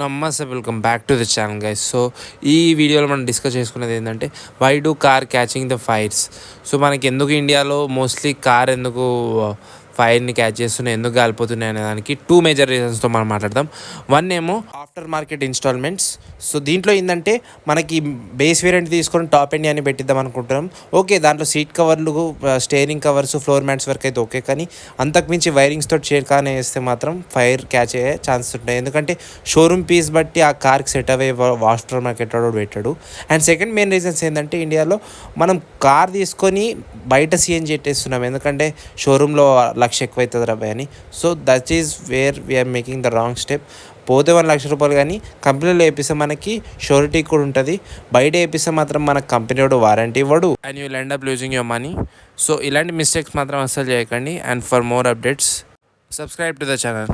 నమస్తే, welcome back to the channel guys. So ఈ వీడియోలో మనం డిస్కస్ చేసుకునేది ఏంటంటే why do car catching the fires. So మనకి ఎందుకు ఇండియాలో మోస్ట్లీ కార్ ఎందుకు ఫైర్ని క్యాచ్ చేస్తున్నాయి, ఎందుకు కాలిపోతున్నాయి అనే దానికి 2 మేజర్ రీజన్స్తో మనం మాట్లాడదాం. వన్ ఏమో ఆఫ్టర్ మార్కెట్ ఇన్స్టాల్మెంట్స్. సో దీంట్లో ఏంటంటే మనకి బేస్ వేరియంట్ తీసుకొని టాప్ ఎండ్ అని పెట్టిద్దాం అనుకుంటున్నాం. ఓకే, దాంట్లో సీట్ కవర్లు, స్టీరింగ్ కవర్స్, ఫ్లోర్ మ్యాట్స్ వరకు అయితే ఓకే, కానీ అంతకుమించి వైరింగ్స్ తోటి చేరుకానే వేస్తే మాత్రం ఫైర్ క్యాచ్ అయ్యే ఛాన్సెస్ ఉంటాయి. ఎందుకంటే షోరూమ్ పీస్ బట్టి ఆ కార్కి సెట్ అవే ఆఫ్టర్ మార్కెట్ వాడు పెట్టాడు. అండ్ సెకండ్ మెయిన్ రీజన్స్ ఏంటంటే ఇండియాలో మనం కార్ తీసుకొని బయట సిఎన్జి పెట్టేస్తున్నాం, ఎందుకంటే షోరూంలో 1,00,000 ఎక్కువ అవుతుంది రబ్బాయి అని. So that is where we are making the wrong step. పోతే 1,00,000 రూపాయలు, కానీ కంపెనీలో వేపిస్తే మనకి షూరిటీ కూడా ఉంటుంది. బయట వేపిస్తే మాత్రం మనకు కంపెనీ వాడు వారంటీ ఇవ్వడు and you will end up losing your money. So ఇలాంటి మిస్టేక్స్ మాత్రం అస్సలు చేయకండి. And for more updates subscribe to the channel.